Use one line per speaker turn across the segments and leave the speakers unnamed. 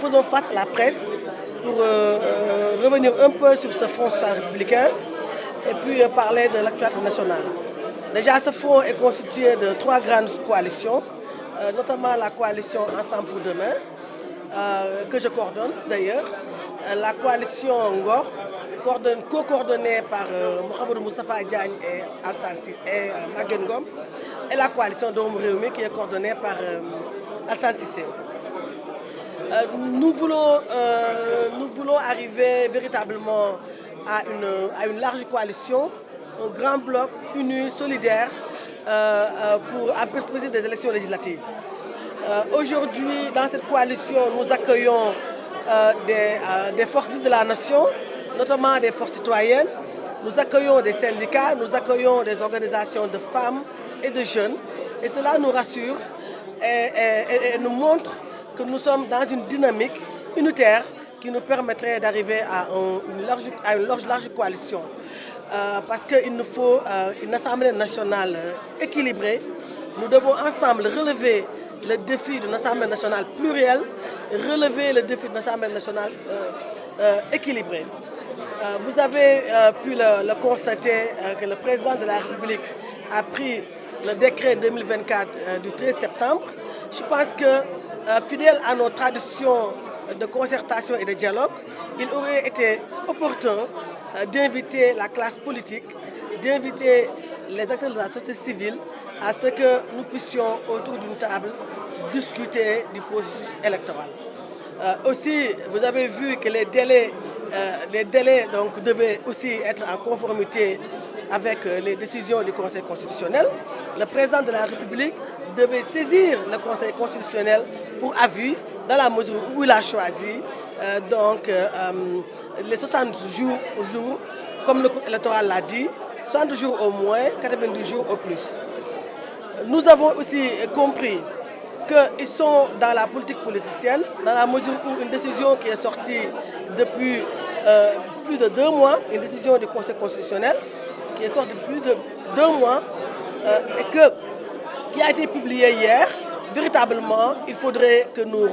faisons face à la presse pour revenir un peu sur ce Front social républicain et puis parler de l'actualité nationale. Déjà, ce front est constitué de 3 grandes coalitions, notamment la coalition Ensemble pour demain, que je coordonne d'ailleurs, la coalition Ngor, co-coordonnée par Mohamed Moustapha Diagne et Maguette Ngom, et la coalition Doomu Rewmi qui est coordonnée par Alassane Cissé. Nous voulons arriver véritablement à une large coalition, un grand bloc uni, solidaire, en perspective des élections législatives. Aujourd'hui, dans cette coalition, nous accueillons des forces vives de la nation, notamment des forces citoyennes. Nous accueillons des syndicats, nous accueillons des organisations de femmes et de jeunes. Et cela nous rassure et nous montre que nous sommes dans une dynamique unitaire qui nous permettrait d'arriver à une large coalition. Parce qu'il nous faut une Assemblée nationale équilibrée. Nous devons ensemble relever le défi d'une Assemblée nationale plurielle, relever le défi d'une Assemblée nationale équilibrée. Vous avez pu le constater que le président de la République a pris le décret 2024 du 13 septembre. Je pense que, fidèle à nos traditions de concertation et de dialogue, il aurait été opportun d'inviter la classe politique, d'inviter les acteurs de la société civile à ce que nous puissions, autour d'une table, discuter du processus électoral. Aussi, vous avez vu que les délais donc, devaient aussi être en conformité avec les décisions du Conseil constitutionnel. Le président de la République devait saisir le Conseil constitutionnel pour avis, dans la mesure où il a choisi les 60 jours, comme le code électoral l'a dit, 60 jours au moins, 90 jours au plus. Nous avons aussi compris qu'ils sont dans la politique politicienne, dans la mesure où une décision qui est sortie depuis plus de 2 mois, une décision du Conseil constitutionnel, qui est sortie depuis plus de 2 mois, et qui a été publiée hier. Véritablement, il faudrait que nous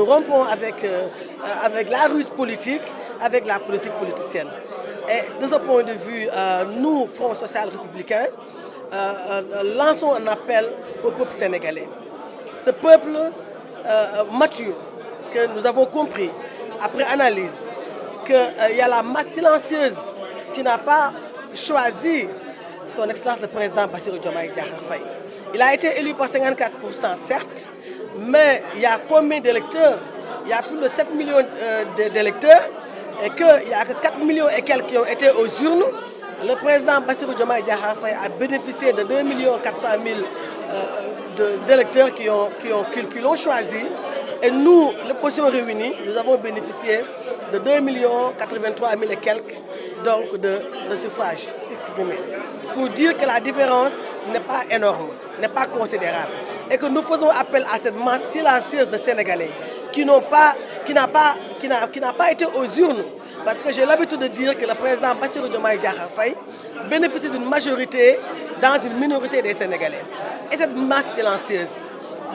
rompions avec la ruse politique, avec la politique politicienne. Et de ce point de vue, nous, Front social républicain, lançons un appel au peuple sénégalais. Ce peuple mature, parce que nous avons compris, après analyse, qu'il y a la masse silencieuse qui n'a pas choisi son excellence le président Bassirou Diomaye Diakhar Faye. Il a été élu par 54%, certes, mais il y a combien d'électeurs? Il y a plus de 7 millions d'électeurs et qu'il n'y a que 4 millions et quelques qui ont été aux urnes. Le président Bassirou Diomaye Diakhar Faye a bénéficié de 2 400 000 d'électeurs qui l'ont choisi. Et nous, l'opposition réunie, nous avons bénéficié de 2 83 000 et quelques donc, de suffrages exprimés. Pour dire que la différence n'est pas énorme, n'est pas considérable. Et que nous faisons appel à cette masse silencieuse de Sénégalais qui n'a pas été aux urnes. Parce que j'ai l'habitude de dire que le président Bassirou Diomaye Diakhar Faye bénéficie d'une majorité dans une minorité des Sénégalais. Et cette masse silencieuse,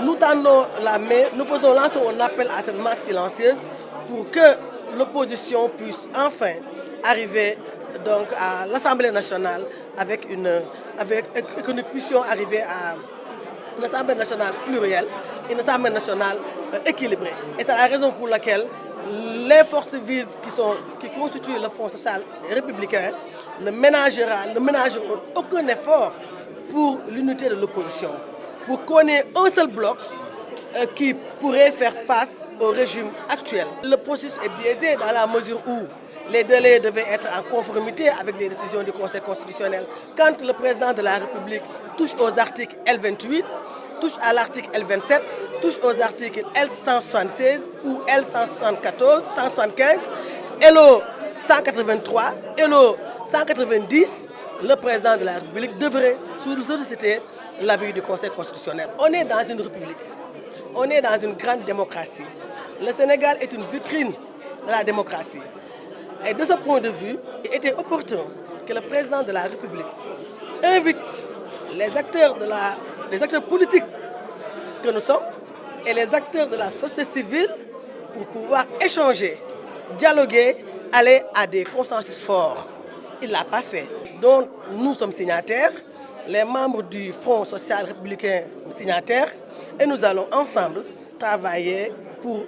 nous tendons la main, lançons un appel à cette masse silencieuse pour que l'opposition puisse enfin arriver donc, à l'Assemblée nationale et que nous puissions arriver à une Assemblée nationale plurielle, une Assemblée nationale équilibrée. Et c'est la raison pour laquelle les forces vives qui constituent le Front social républicain ne ménageront aucun effort pour l'unité de l'opposition, pour qu'on ait un seul bloc qui pourrait faire face au régime actuel. Le processus est biaisé dans la mesure où les délais devaient être en conformité avec les décisions du Conseil constitutionnel. Quand le président de la République touche aux articles L28, touche à l'article L27, touche aux articles L176 ou L174, 175, LO 183, LO 190, le président de la République devrait solliciter l'avis du Conseil constitutionnel. On est dans une république, on est dans une grande démocratie. Le Sénégal est une vitrine de la démocratie. Et de ce point de vue, il était opportun que le président de la République invite les acteurs politiques que nous sommes, et les acteurs de la société civile pour pouvoir échanger, dialoguer, aller à des consensus forts. Il ne l'a pas fait. Donc nous sommes signataires, les membres du Front social républicain sont signataires et nous allons ensemble travailler pour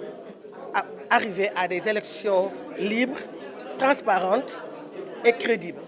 arriver à des élections libres, transparentes et crédibles.